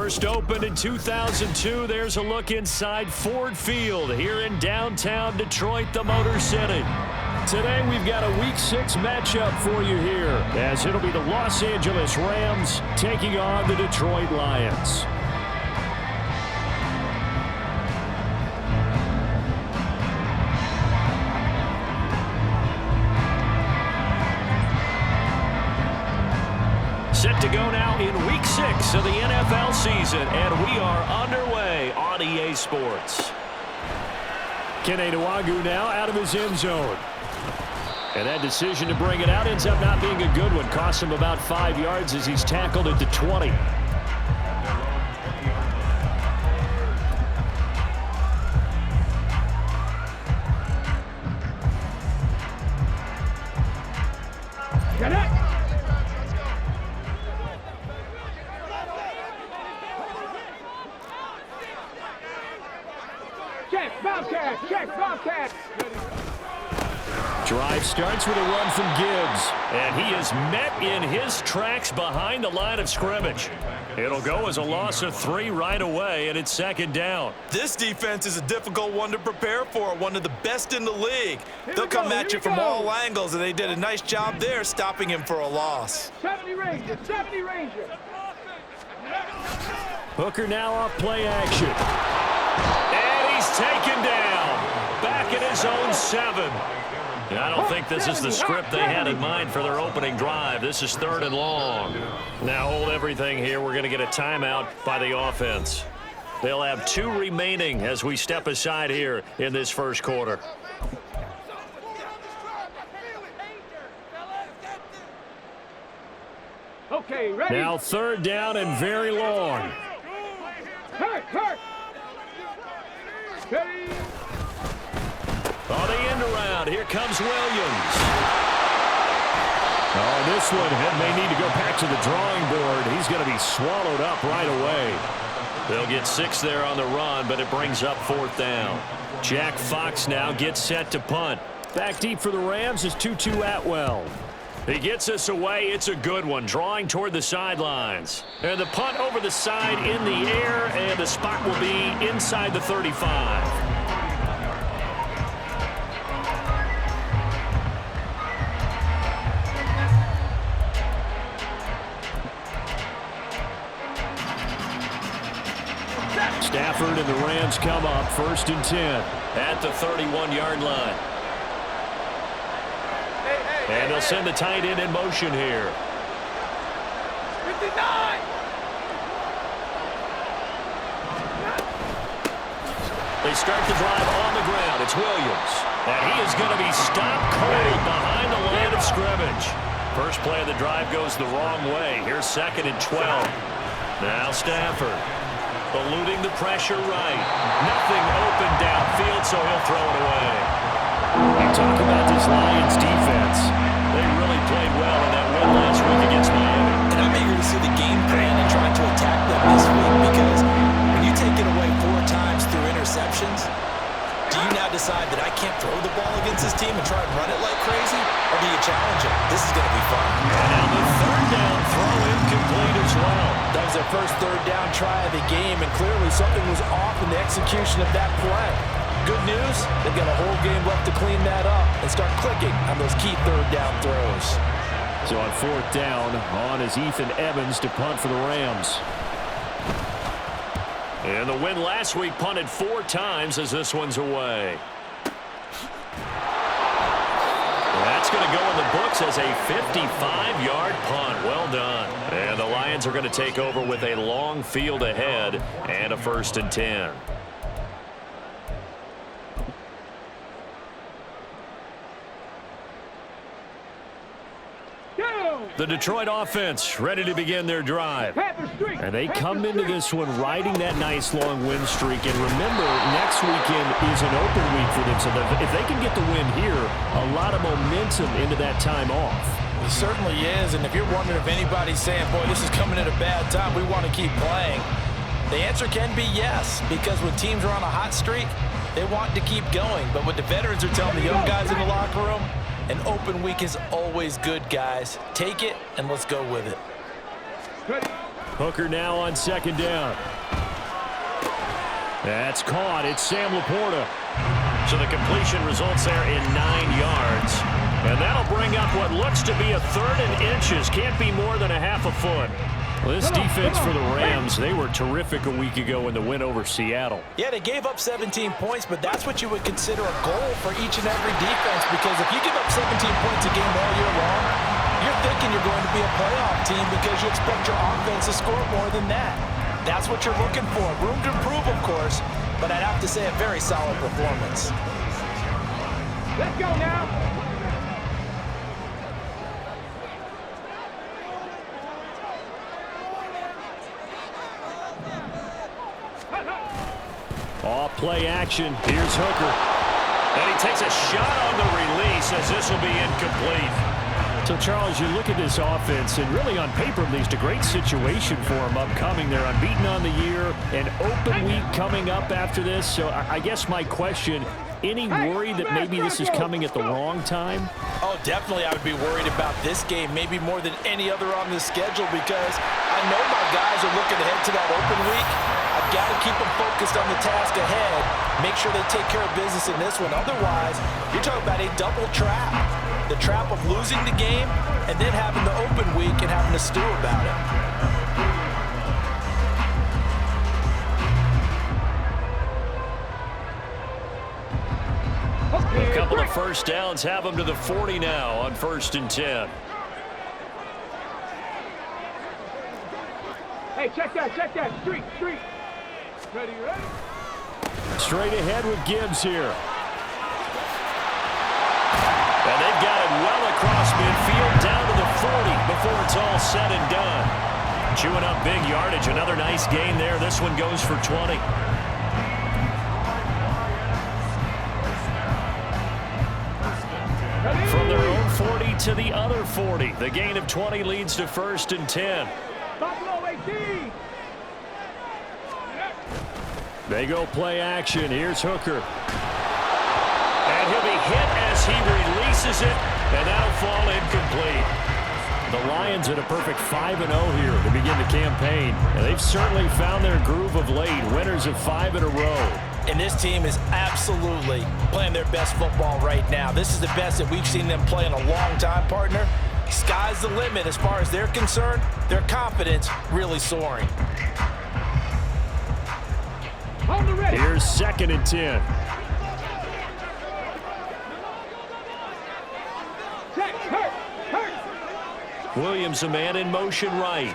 First opened in 2002, there's a look inside Ford Field here in downtown Detroit, the Motor City. Today we've got a Week 6 matchup for you here, as it'll be the Los Angeles Rams taking on the Detroit Lions. Set to go now in Week 6 of the NFL season, and we are underway on EA Sports. Kene Nwangwu now out of his end zone. And that decision to bring it out ends up not being a good one. Costs him about 5 yards as he's tackled at the 20. Get it! Check, Bobcat! Check, Bobcat! Drive starts with a run from Gibbs, and he is met in his tracks behind the line of scrimmage. It'll go as a loss of 3 right away, and it's second down. This defense is a difficult one to prepare for, one of the best in the league. They'll come at you from all angles, and they did a nice job there stopping him for a loss. 70 Ranger, 70 Ranger. Hooker now off play action. And he's taken down. Back at his own 7. I don't think this is the script they had in mind for their opening drive. This is 3rd and long. Now hold everything here. We're going to get a timeout by the offense. They'll have 2 remaining as we step aside here in this first quarter. Okay, ready? Now 3rd down and very long. Hurt! Ready? On the end around, here comes Williams. Oh, this one may need to go back to the drawing board. He's going to be swallowed up right away. They'll get 6 there on the run, but it brings up 4th down. Jack Fox now gets set to punt. Back deep for the Rams is Tutu Atwell. He gets us away. It's a good one, drawing toward the sidelines. And the punt over the side in the air, and the spot will be inside the 35. Stafford and the Rams come up 1st and 10 at the 31-yard line. And they'll send the tight end in motion here. 59! They start the drive on the ground. It's Williams. And he is going to be stopped cold behind the line of scrimmage. First play of the drive goes the wrong way. Here's 2nd and 12. Now Stafford. Eluding the pressure right. Nothing open downfield, so he'll throw it away. You talk about this Lions defense. They really played well in that win last week against Miami. And I'm eager to see the game plan and trying to attack them this week, because when you take it away 4 times through interceptions, do you now decide that I can't throw the ball against this team and try and run it like crazy? Or do you challenge it? This is going to be fun. And now the 3rd down throw incomplete as well. That was their first 3rd down try of the game, and clearly something was off in the execution of that play. Good news, they've got a whole game left to clean that up and start clicking on those key 3rd down throws. So on 4th down, on is Ethan Evans to punt for the Rams. And the win last week punted 4 times as this one's away. That's going to go in the books as a 55-yard punt. Well done. And the Lions are going to take over with a long field ahead and a 1st and 10. The Detroit offense ready to begin their drive. And they come into this one riding that nice long win streak. And remember, next weekend is an open week for them. So if they can get the win here, a lot of momentum into that time off. It certainly is, and if you're wondering if anybody's saying, boy, this is coming at a bad time, we want to keep playing, the answer can be yes, because when teams are on a hot streak, they want to keep going. But what the veterans are telling the young guys in the locker room, an open week is always good, guys. Take it, and let's go with it. Ready? Hooker now on second down. That's caught. It's Sam Laporta. So the completion results there in 9 yards. And that'll bring up what looks to be a 3rd and inches. Can't be more than a half a foot. Well, this defense for the Rams, they were terrific a week ago in the win over Seattle. Yeah, they gave up 17 points, but that's what you would consider a goal for each and every defense, because if you give up 17 points a game all year long, you're thinking you're going to be a playoff team because you expect your offense to score more than that. That's what you're looking for. Room to improve, of course, but I'd have to say a very solid performance. Let's go now. Off play action. Here's Hooker. And he takes a shot on the release as this will be incomplete. So, Charles, you look at this offense, and really on paper, at least, a great situation for them upcoming. They're unbeaten on the year, an open week coming up after this. So I guess my question, any worry that maybe this is coming at the wrong time? Oh, definitely I would be worried about this game, maybe more than any other on the schedule, because I know my guys are looking ahead to that open week. I've got to keep them focused on the task ahead, make sure they take care of business in this one. Otherwise, you're talking about a double trap. The trap of losing the game and then having the open week and having to stew about it. A couple of first downs have them to the 40 now on 1st and 10. Hey, check that. Street. Ready? Straight ahead with Gibbs here. And they've got it well across midfield down to the 40 before it's all said and done. Chewing up big yardage. Another nice gain there. This one goes for 20. From their own 40 to the other 40. The gain of 20 leads to 1st and 10. Buffalo 18. They go play action. Here's Hooker. And he'll be hit as he releases it, and that'll fall incomplete. The Lions at a perfect 5-0 here to begin the campaign. And they've certainly found their groove of late, winners of 5 in a row. And this team is absolutely playing their best football right now. This is the best that we've seen them play in a long time, partner. Sky's the limit as far as they're concerned. Their confidence really soaring. Here's 2nd and 10. Williams, a man in motion right.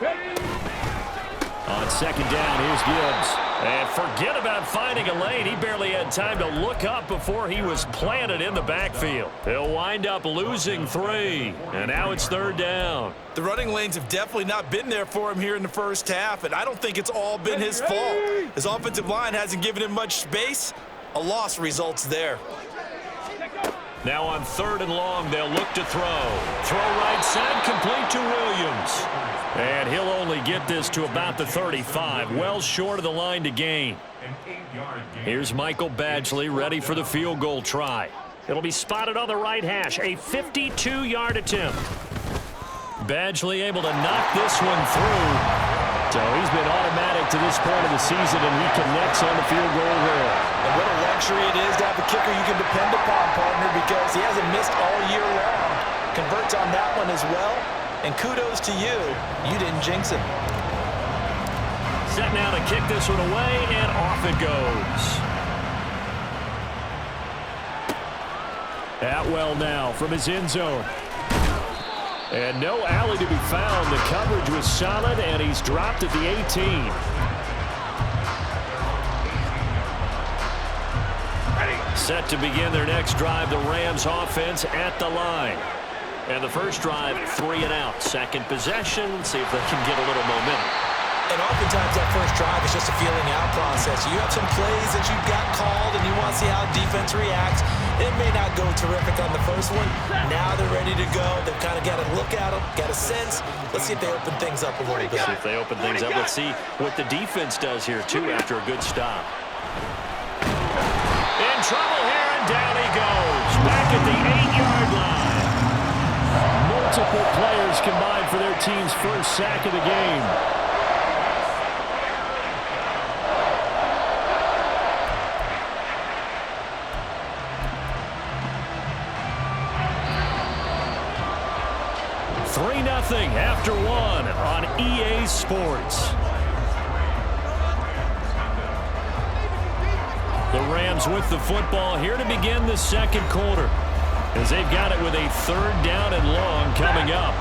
On 2nd down, here's Gibbs. And forget about finding a lane. He barely had time to look up before he was planted in the backfield. They'll wind up losing 3. And now it's 3rd down. The running lanes have definitely not been there for him here in the first half, and I don't think it's all been his fault. His offensive line hasn't given him much space. A loss results there. Now on 3rd and long, they'll look to throw. Throw right side, complete to Williams. And he'll only get this to about the 35, well short of the line to gain. Here's Michael Badgley ready for the field goal try. It'll be spotted on the right hash, a 52-yard attempt. Badgley able to knock this one through. So he's been automatic to this point of the season, and he connects on the field goal there. And what a luxury it is to have a kicker you can depend upon, partner, because he hasn't missed all year long. Converts on that one as well. And kudos to you. You didn't jinx him. Set now to kick this one away, and off it goes. Atwell now from his end zone. And no alley to be found. The coverage was solid, and he's dropped at the 18. Set to begin their next drive, the Rams offense at the line. And the first drive, 3 and out. Second possession, see if they can get a little momentum. And oftentimes that first drive is just a feeling out process. You have some plays that you've got called and you want to see how defense reacts. It may not go terrific on the first one. Now they're ready to go. They've kind of got to look at them, got a sense. Let's see if they open things up a little bit. See if they open things up. Let's see what the defense does here, too, after a good stop. In trouble here, and down he goes. Back at the 8-yard line. Multiple players combined for their team's first sack of the game. after one on EA Sports. The Rams with the football here to begin the second quarter, as they've got it with a 3rd down and long coming up.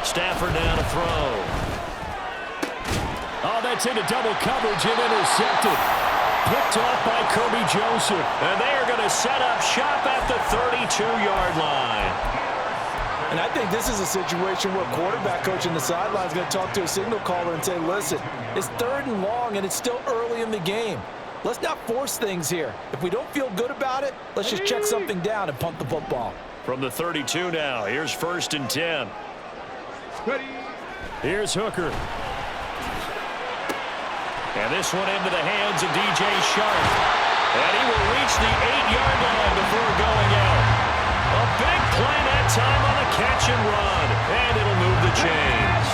Stafford down to throw. Oh, that's into double coverage and intercepted. Picked off by Kirby Joseph. And they are going to set up shop at the 32-yard line. And I think this is a situation where quarterback coach in the sideline is going to talk to a signal caller and say, listen, it's 3rd and long and it's still early in the game. Let's not force things here. If we don't feel good about it, let's just check something down and punt the football. From the 32 now, here's 1st and 10. Ready. Here's Hooker. And this one into the hands of DJ Sharp. And he will reach the 8-yard line before going out. A big play that time on the catch and run. And it'll move the chains.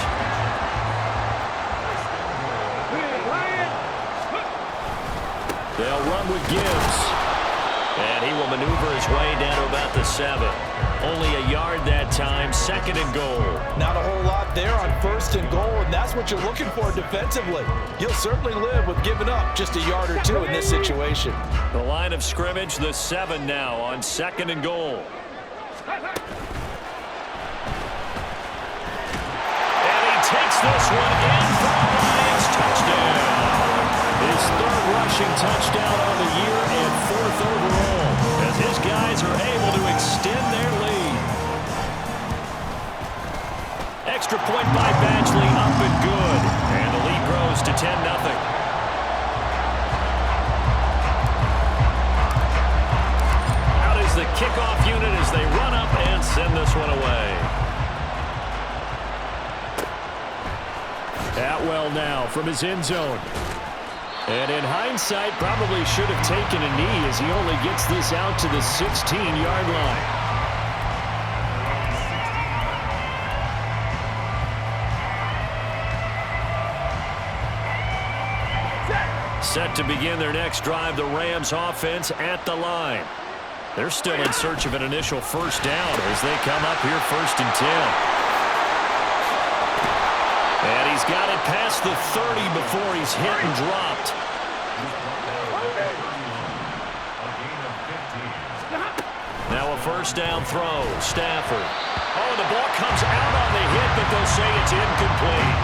They'll run with Gibbs. And he will maneuver his way down to about the 7. Only a yard that time, 2nd and goal. Not a whole lot there on 1st and goal, and that's what you're looking for defensively. You'll certainly live with giving up just a yard or 2 in this situation. The line of scrimmage, the 7 now on 2nd and goal. And he takes this one in for the Lions touchdown. His 3rd rushing touchdown on the year and 4th overall, as his guys are able to extend their lead. Extra point by Badgley, up and good. And the lead grows to 10-0. Out is the kickoff unit as they run up and send this one away. Atwell now from his end zone. And in hindsight, probably should have taken a knee as he only gets this out to the 16-yard line. Set to begin their next drive, the Rams offense at the line. They're still in search of an initial 1st down as they come up here 1st and 10. And he's got it past the 30 before he's hit and dropped. Now a 1st down throw, Stafford. Oh, the ball comes out on the hit, but they'll say it's incomplete.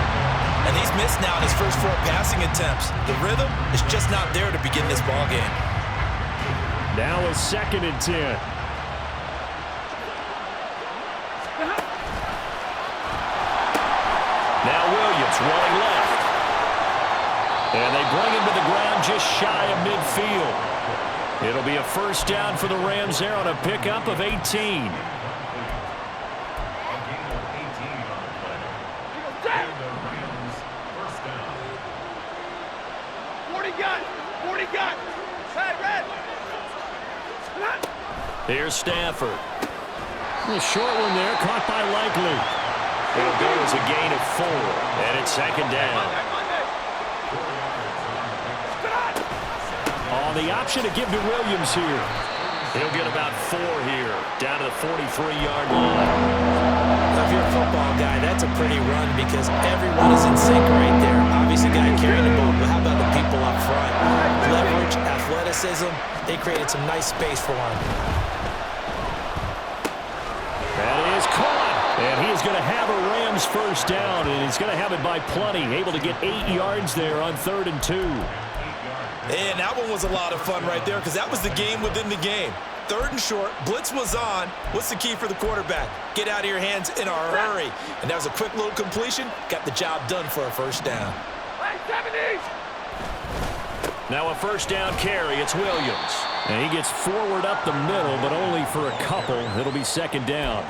And he's missed now in his first 4 passing attempts. The rhythm is just not there to begin this ball game. Now a 2nd and 10. Now Williams rolling left. And they bring him to the ground just shy of midfield. It'll be a 1st down for the Rams there on a pickup of 18. Here's Stafford. A short one there, caught by Likely. It'll go as a gain of 4, and it's 2nd down. Oh, the option to give to Williams here. He'll get about 4 here, down to the 43-yard line. If you're a football guy, that's a pretty run because everyone is in sync right there. Obviously, guy carrying the ball, but how about the people up front? Leverage, athleticism, they created some nice space for him. That is caught, and he is going to have a Rams 1st down, and he's going to have it by plenty, able to get 8 yards there on 3rd and 2. And that one was a lot of fun right there because that was the game within the game. 3rd and short, blitz was on. What's the key for the quarterback? Get out of your hands in a hurry. And that was a quick little completion. Got the job done for a 1st down. Now a 1st down carry. It's Williams. And he gets forward up the middle, but only for a couple. It'll be 2nd down.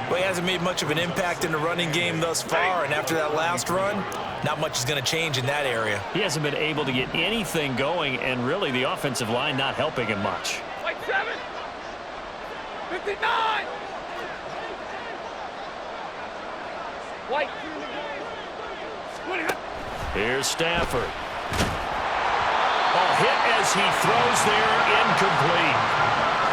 Well, he hasn't made much of an impact in the running game thus far. And after that last run, not much is going to change in that area. He hasn't been able to get anything going, and really the offensive line not helping him much. 59! White. Here's Stafford. A hit as he throws there, incomplete.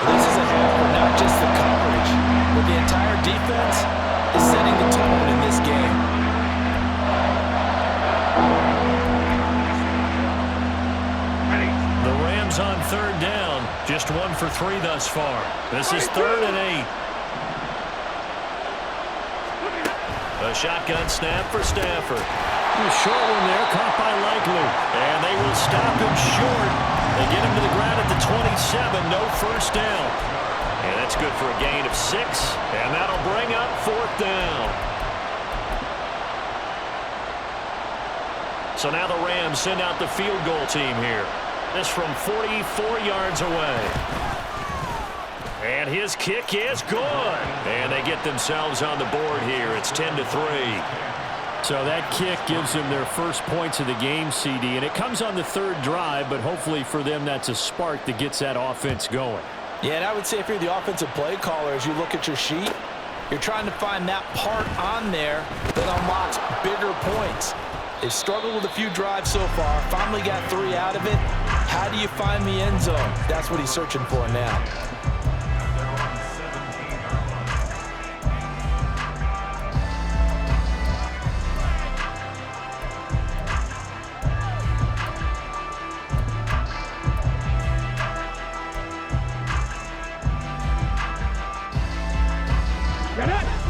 This is a hit for not just the coverage, but the entire defense is setting the tone in this game. The Rams on third down, just 1 for 3 thus far. This is 3rd and 8. A shotgun snap for Stafford. A short one there, caught by Likely. And they will stop him short. They get him to the ground at the 27, no first down. And that's good for a gain of 6, and that'll bring up 4th down. So now the Rams send out the field goal team here. This from 44 yards away. And his kick is good. And they get themselves on the board here. It's 10-3. So that kick gives them their first points of the game, CD. And it comes on the 3rd drive, but hopefully for them that's a spark that gets that offense going. Yeah, and I would say if you're the offensive play caller, as you look at your sheet, you're trying to find that part on there that unlocks bigger points. They've struggled with a few drives so far. Finally got 3 out of it. How do you find the end zone? That's what he's searching for now.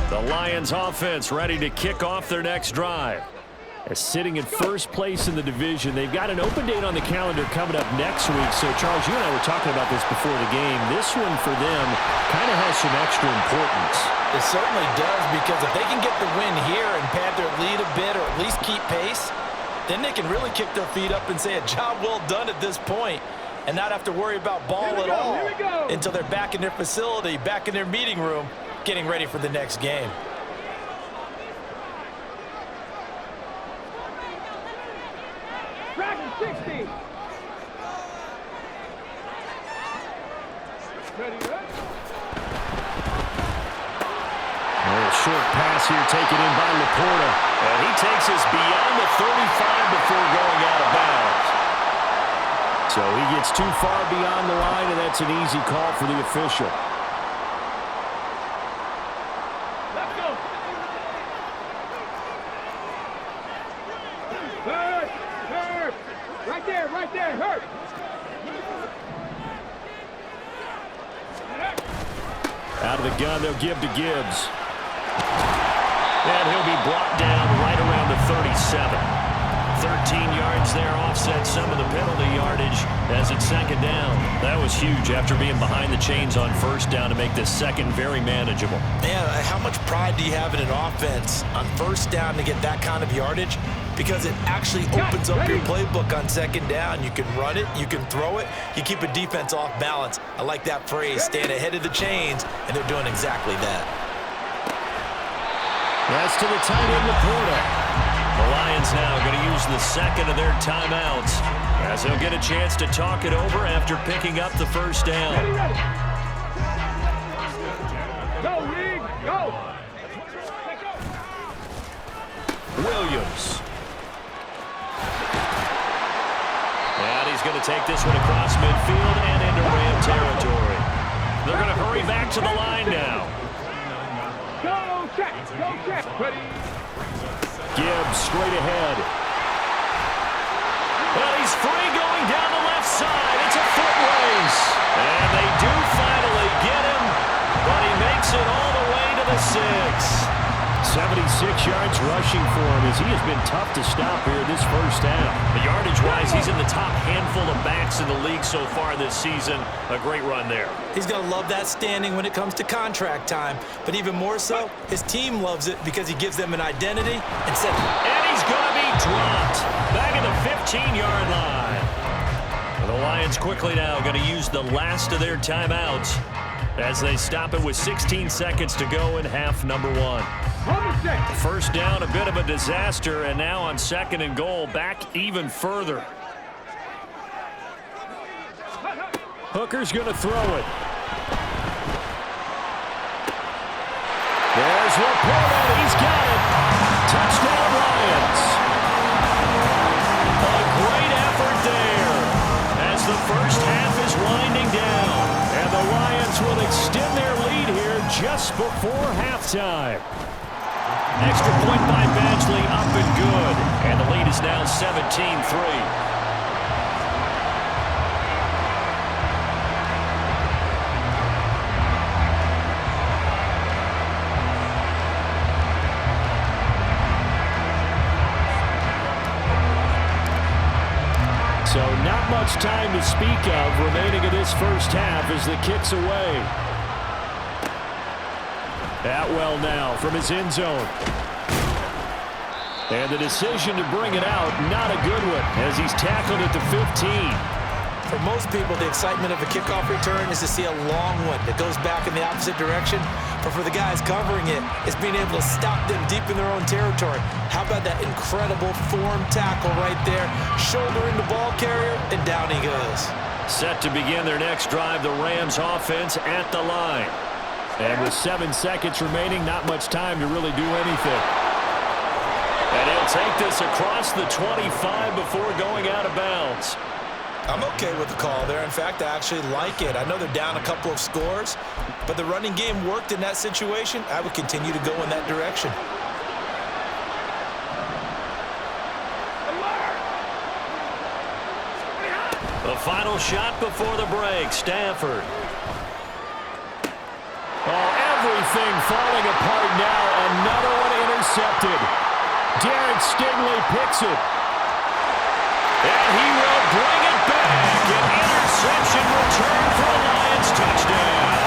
The Lions offense ready to kick off their next drive. Sitting in first place in the division. They've got an open date on the calendar coming up next week. So, Charles, you and I were talking about this before the game. This one for them kind of has some extra importance. It certainly does, because if they can get the win here and pad their lead a bit or at least keep pace, then they can really kick their feet up and say a job well done at this point and not have to worry about ball at all until they're back in their facility, back in their meeting room, getting ready for the next game. Dragon 60. Ready, A short pass here taken in by Laporta. And he takes us beyond the 35 before going out of bounds. So he gets too far beyond the line, and that's an easy call for the official. Let's go. Hurt. Hurt. Right there. Hurt. Out of the gun, they'll give to Gibbs. And he'll be brought down right around the 37. 13 yards there, offset some of the penalty yardage as it's 2nd down. That was huge after being behind the chains on 1st down to make this 2nd very manageable. Man, how much pride do you have in an offense on 1st down to get that kind of yardage? Because it actually opens up your playbook on 2nd down. You can run it, you can throw it, you keep a defense off balance. I like that phrase, stand ahead of the chains, and they're doing exactly that. That's to the tight end, Laporta. The Lions now going to use the 2nd of their timeouts as they'll get a chance to talk it over after picking up the 1st down. Ready. Go, Reed. Go. Williams. And he's going to take this one across midfield and into Ram territory. They're going to hurry back to the line now. Go, check. Ready. Gibbs straight ahead. Well, he's free going down the left side. It's a foot race. And they do finally get him, but he makes it all the way to the 6. 76 yards rushing for him as he has been tough to stop here this 1st half. The yardage-wise, he's in the top handful of backs in the league so far this season. A great run there. He's going to love that standing when it comes to contract time. But even more so, his team loves it because he gives them an identity and said, and he's going to be dropped back at the 15-yard line. The Lions quickly now going to use the last of their timeouts as they stop it with 16 seconds to go in half number 1. 1st down, a bit of a disaster, and now on 2nd and goal, back even further. Hooker's going to throw it. There's Laporta. He's got it. Touchdown, Lions. A great effort there. just before halftime. Extra point by Badgley, up and good. And the lead is now 17-3. So not much time to speak of remaining in this first half as the kick's away. Atwell now from his end zone. And the decision to bring it out, not a good one, as he's tackled at the 15. For most people, the excitement of a kickoff return is to see a long one that goes back in the opposite direction. But for the guys covering it, it's being able to stop them deep in their own territory. How about that incredible form tackle right there? Shoulder into ball carrier, and down he goes. Set to begin their next drive, the Rams offense at the line. And with 7 seconds remaining, not much time to really do anything. And he'll take this across the 25 before going out of bounds. I'm okay with the call there. In fact, I actually like it. I know they're down a couple of scores, but the running game worked in that situation. I would continue to go in that direction. The final shot before the break, Stafford. Oh, everything falling apart now. Another one intercepted. Derek Stingley picks it. And he will bring it back. An interception return for a Lions touchdown.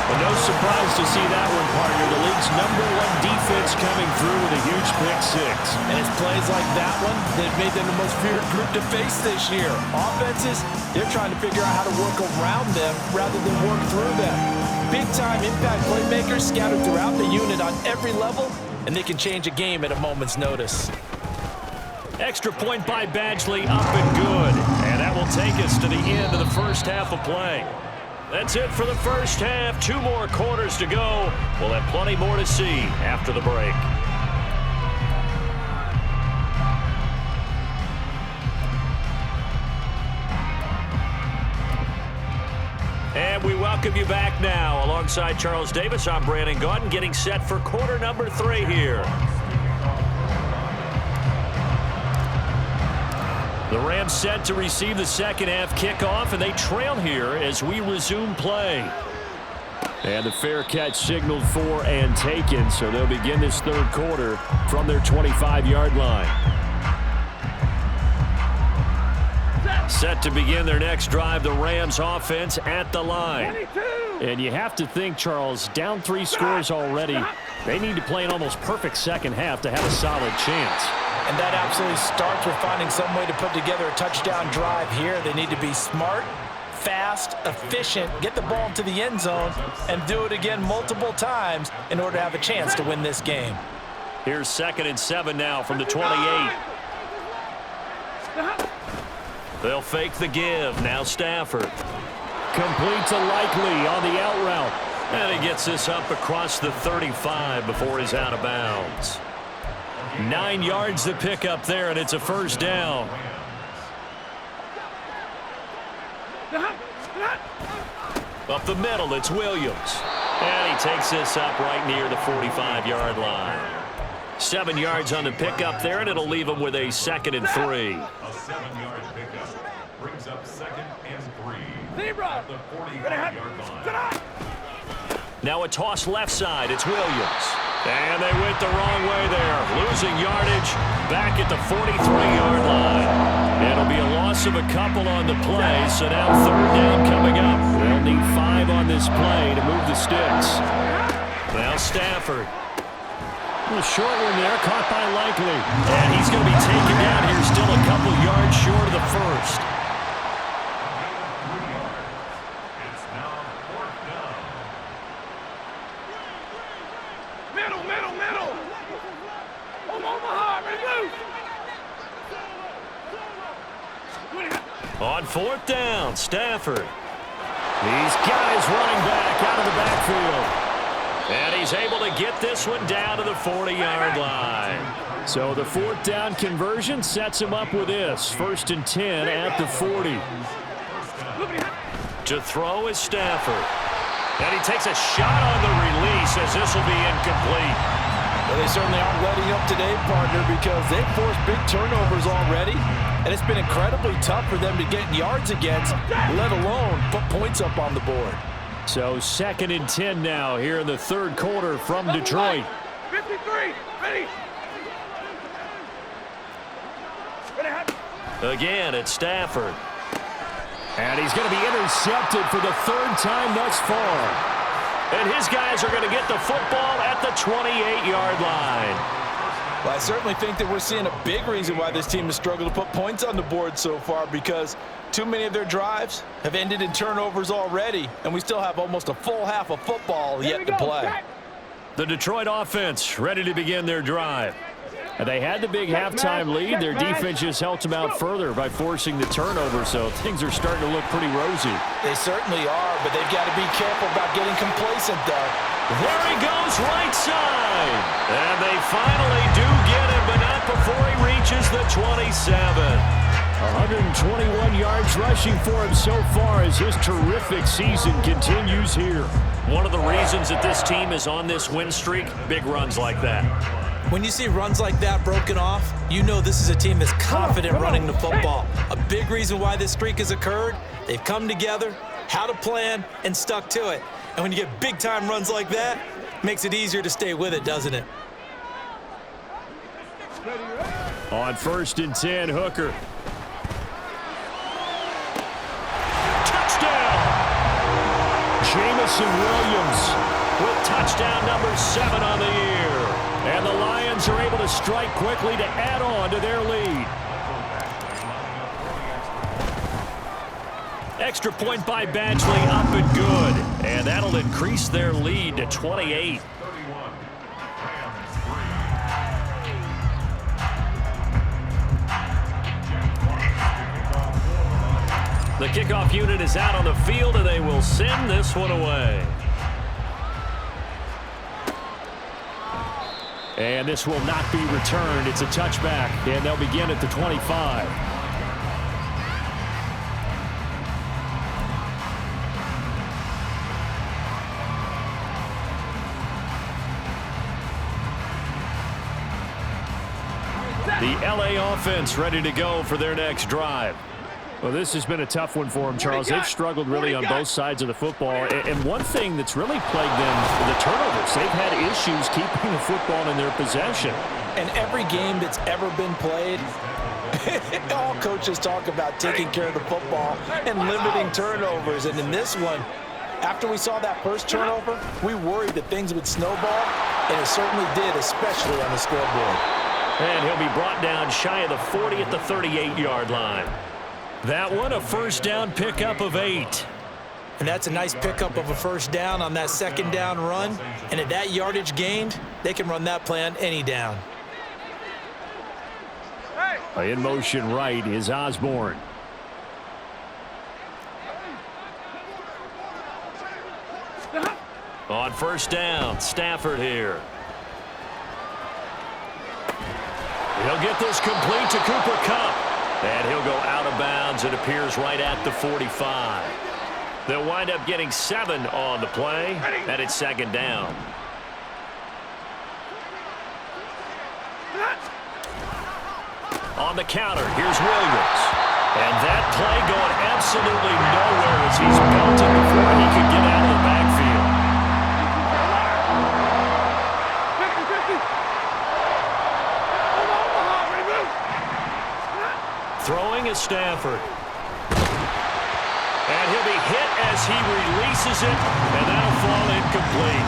Well, no surprise to see that one, partner. The league's #1 defense coming through with a huge pick six. And it's plays like that one that made them the most feared group to face this year. Offenses, they're trying to figure out how to work around them rather than work through them. Big-time impact playmakers scattered throughout the unit on every level, and they can change a game at a moment's notice. Extra point by Badgley, up and good. And that will take us to the end of the first half of play. That's it for the first half. 2 more quarters to go. We'll have plenty more to see after the break. And we welcome you back now. Alongside Charles Davis, I'm Brandon Gaudin, getting set for quarter number 3 here. The Rams set to receive the second half kickoff, and they trail here as we resume play. And the fair catch signaled for and taken, so they'll begin this third quarter from their 25-yard line. Set to begin their next drive, the Rams offense at the line. 22. And you have to think, Charles, down 3 scores already. They need to play an almost perfect second half to have a solid chance. And that absolutely starts with finding some way to put together a touchdown drive here. They need to be smart, fast, efficient, get the ball to the end zone, and do it again multiple times in order to have a chance to win this game. Here's 2nd and 7 now from the 28. They'll fake the give. Now Stafford. Completes a Likely on the out route. And he gets this up across the 35 before he's out of bounds. 9 yards to pick up there, and it's a first down. Up the middle, it's Williams. And he takes this up right near the 45-yard line. 7 yards on the pickup there, and it'll leave him with a 2nd and 3. A 7-yard pickup brings up 2nd and 3 at the 40-yard line. Now a toss left side, it's Williams. And they went the wrong way there. Losing yardage back at the 43-yard line. It'll be a loss of a couple on the play, so now 3rd down coming up. They'll need 5 on this play to move the sticks. Now Stafford. A short one there, caught by Likely. And he's going to be taken down here, still a couple yards short of the first. It's now 4th down. Middle. Omaha, ready, move. On 4th down, Stafford. These guys running back out of the backfield. And he's able to get this one down to the 40-yard line. So the 4th down conversion sets him up with this. 1st and 10 at the 40. To throw is Stafford. And he takes a shot on the release as this will be incomplete. Well, they certainly aren't letting up today, partner, because they've forced big turnovers already, and it's been incredibly tough for them to get yards against, let alone put points up on the board. So 2nd and 10 now here in the third quarter from Detroit. 53, ready. Again, it's Stafford. And he's going to be intercepted for the 3rd time thus far. And his guys are going to get the football at the 28-yard line. Well, I certainly think that we're seeing a big reason why this team has struggled to put points on the board so far, because too many of their drives have ended in turnovers already, and we still have almost a full half of football yet to play. The Detroit offense ready to begin their drive. And they had the big halftime lead. Their defense just helped them out further by forcing the turnover, so things are starting to look pretty rosy. They certainly are, but they've got to be careful about getting complacent, though. There he goes, right side. And they finally do get him, but not before he reaches the 27. 121 yards rushing for him so far as his terrific season continues here. One of the reasons that this team is on this win streak, big runs like that. When you see runs like that broken off, you know this is a team that's confident running the football. A big reason why this streak has occurred, they've come together, had a plan, and stuck to it. And when you get big-time runs like that, it makes it easier to stay with it, doesn't it? On 1st and 10, Hooker. Touchdown! Jamison Williams with touchdown number 7 on the year. And the Lions are able to strike quickly to add on to their lead. Extra point by Badgley up and good. And that'll increase their lead to 28. The kickoff unit is out on the field, and they will send this one away. And this will not be returned. It's a touchback, and they'll begin at the 25. The LA offense ready to go for their next drive. Well, this has been a tough one for them, Charles. They've struggled really on both sides of the football. And one thing that's really plagued them, the turnovers. They've had issues keeping the football in their possession. And every game that's ever been played, all coaches talk about taking care of the football and limiting turnovers. And in this one, after we saw that first turnover, we worried that things would snowball, and it certainly did, especially on the scoreboard. And he'll be brought down shy of the 40 at the 38-yard line. That one, a first down pickup of 8. And that's a nice pickup of a first down on that 2nd down run. And at that yardage gained, they can run that play on any down. In motion right is Osborne. On 1st down, Stafford here. He'll get this complete to Cooper Kupp. And he'll go out of bounds. It appears right at the 45. They'll wind up getting 7 on the play, and it's 2nd down. On the counter, here's Williams. And that play going absolutely nowhere as he's belted before he could get out of the backfield. Throwing is Stafford. And he'll be hit as he releases it, and that'll fall incomplete.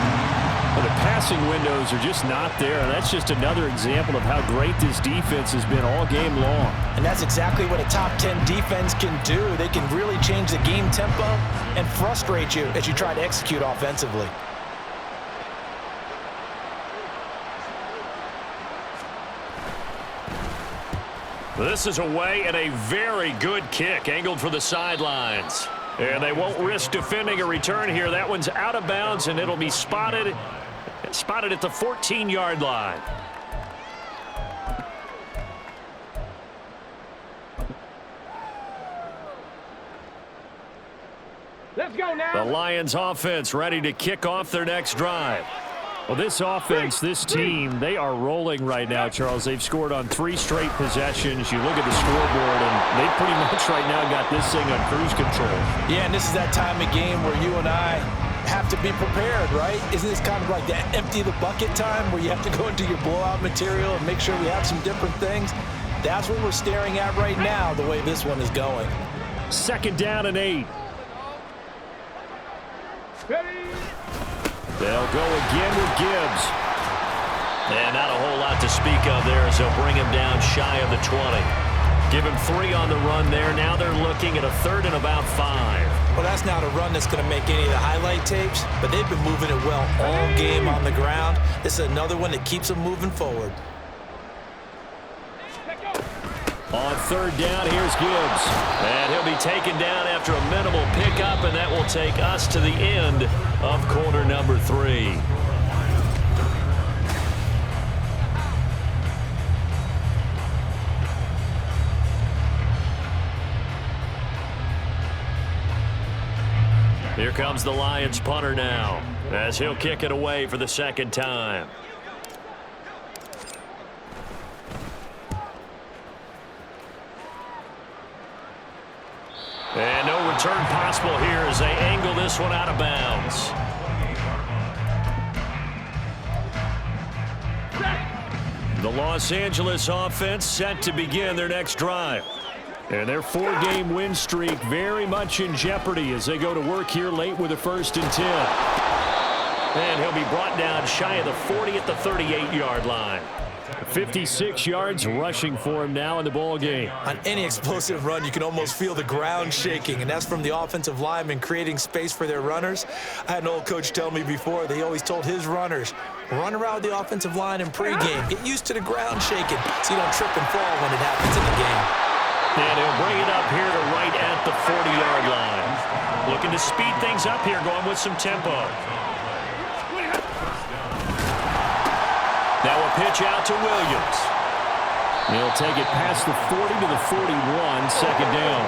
Well, the passing windows are just not there, and that's just another example of how great this defense has been all game long. And that's exactly what a top 10 defense can do. They can really change the game tempo and frustrate you as you try to execute offensively. This is away and a very good kick angled for the sidelines. And they won't risk defending a return here. That one's out of bounds, and it'll be spotted at the 14-yard line. Let's go now. The Lions offense ready to kick off their next drive. Well, this offense, this team, they are rolling right now, Charles. They've scored on 3 straight possessions. You look at the scoreboard, and they pretty much right now got this thing on cruise control. Yeah, and this is that time of game where you and I have to be prepared, right? Isn't this kind of like that empty the bucket time where you have to go into your blowout material and make sure we have some different things? That's what we're staring at right now, the way this one is going. 2nd down and 8. Ready. They'll go again with Gibbs. And not a whole lot to speak of there as they'll bring him down shy of the 20. Give him 3 on the run there. Now they're looking at a 3rd and about 5. Well, that's not a run that's going to make any of the highlight tapes, but they've been moving it well all game on the ground. This is another one that keeps them moving forward. On 3rd down, here's Gibbs. And he'll be taken down after a minimal pickup, and that will take us to the end of quarter number 3. Here comes the Lions punter now, as he'll kick it away for the 2nd time. And no return possible here as they angle this one out of bounds. The Los Angeles offense set to begin their next drive. And their 4-game win streak very much in jeopardy as they go to work here late with a 1st and 10. And he'll be brought down shy of the 40 at the 38-yard line. 56 yards rushing for him now in the ball game. On any explosive run, you can almost feel the ground shaking, and that's from the offensive linemen creating space for their runners. I had an old coach tell me before, they always told his runners, run around the offensive line in pregame. Get used to the ground shaking so you don't trip and fall when it happens in the game. And he'll bring it up here to right at the 40-yard line. Looking to speed things up here, going with some tempo. Now a pitch out to Williams. He'll take it past the 40 to the 41, 2nd down.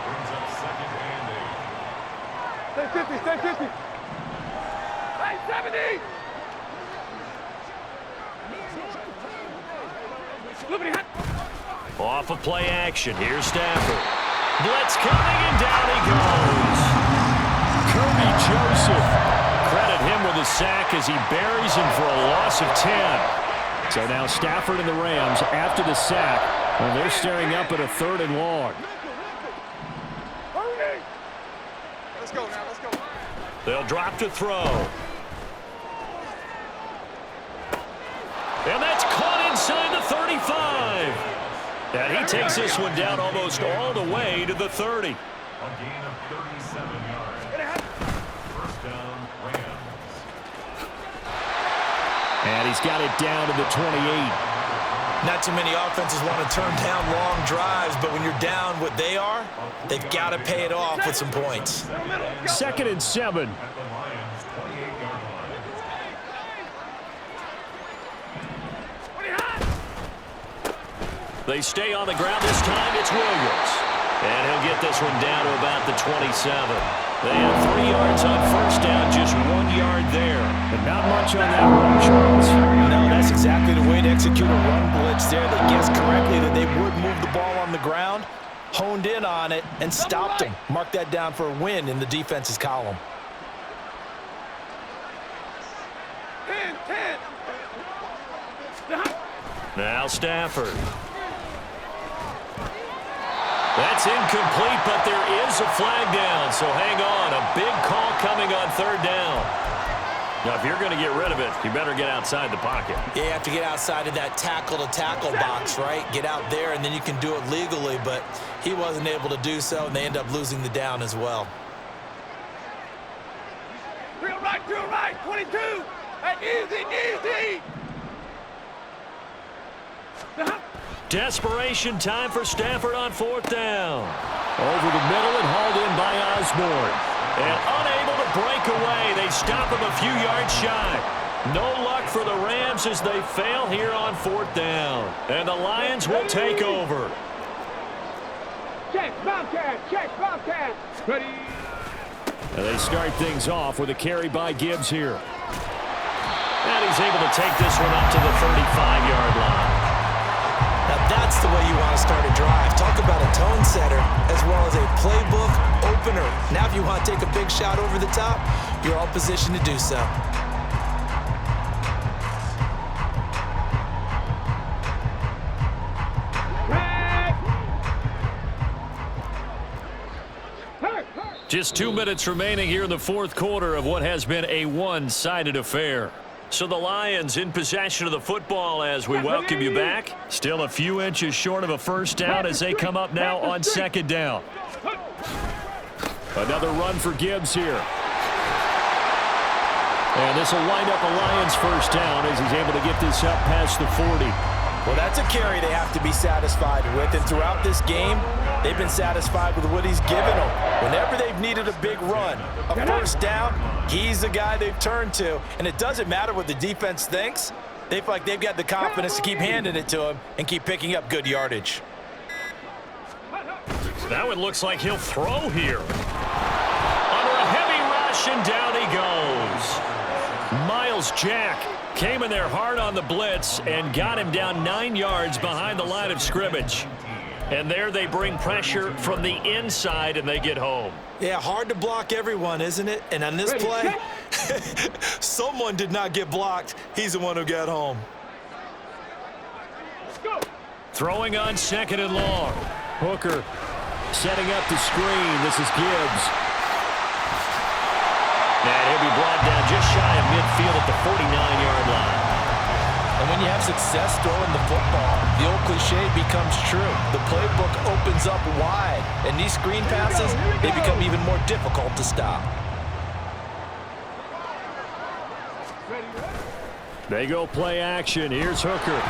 Brings up 2nd and 8. Stay 50, stay 50. Hey, 70. Off of play action. Here's Stafford. Blitz coming, and down he goes. Kirby Joseph. Credit him with a sack as he buries him for a loss of 10. So now Stafford and the Rams, after the sack, well, they're staring up at a 3rd and long. Let's go now, let's go. They'll drop to throw. And that's caught inside the 35. And he takes this one down almost all the way to the 30. A gain of 37 yards. 1st down, Rams. And he's got it down to the 28. Not too many offenses want to turn down long drives, but when you're down what they are, they've got to pay it off with some points. 2nd and 7. At the Lions' 28-yard line. They stay on the ground this time. It's Williams. And he'll get this one down to about the 27. They have 3 yards on 1st down, just 1 yard there. But not much on that one, Charles. No, that's exactly the way to execute a run blitz there. They guessed correctly that they would move the ball on the ground, honed in on it, and stopped them. Mark that down for a win in the defense's column. 10. Now Stafford. That's incomplete, but there is a flag down, so hang on. A big call coming on 3rd down. Now, if you're going to get rid of it, you better get outside the pocket. Yeah, you have to get outside of that tackle-to-tackle box, right? Get out there, and then you can do it legally, but he wasn't able to do so, and they end up losing the down as well. Drill right, 22. Hey, easy. Desperation time for Stafford on 4th down. Over the middle and hauled in by Osborne. And unable to break away, they stop him a few yards shy. No luck for the Rams as they fail here on 4th down. And the Lions will take over. Check. Bobcat, check, Bobcat. Ready. And they start things off with a carry by Gibbs here. And he's able to take this one up to the 35-yard line. Now that's the way you want to start a drive. Talk about a tone setter as well as a playbook opener. Now if you want to take a big shot over the top, you're all positioned to do so. Just 2 minutes remaining here in the fourth quarter of what has been a one-sided affair. So the Lions in possession of the football as we welcome you back. Still a few inches short of a first down as they come up now on second down. Another run for Gibbs here. And this will wind up a Lions first down as he's able to get this up past the 40. Well, that's a carry they have to be satisfied with, and throughout this game, they've been satisfied with what he's given them. Whenever they've needed a big run, a first down, he's the guy they've turned to, and it doesn't matter what the defense thinks. They feel like they've got the confidence to keep handing it to him and keep picking up good yardage. Now it looks like he'll throw here. Under a heavy rush, and down he goes. Miles Jack came in there hard on the blitz and got him down 9 yards behind the line of scrimmage. And there they bring pressure from the inside, and they get home. Yeah, hard to block everyone, isn't it? And on this play, someone did not get blocked. He's the one who got home. Throwing on second and long. Hooker setting up the screen. This is Gibbs. And he'll be brought down just shy of midfield at the 49-yard line. And when you have success throwing the football, the old cliche becomes true. The playbook opens up wide, and these screen passes, they become even more difficult to stop. They go play action. Here's Hooker.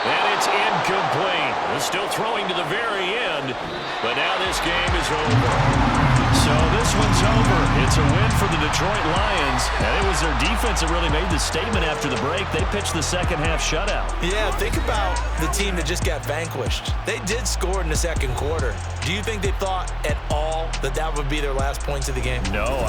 And it's incomplete. He's still throwing to the very end, but now this game is over. So this one's over. It's a win for the Detroit Lions, and it was their defense that really made the statement after the break. They pitched the second half shutout. Yeah, think about the team that just got vanquished. They did score in the second quarter. Do you think they thought at all that that would be their last points of the game? No,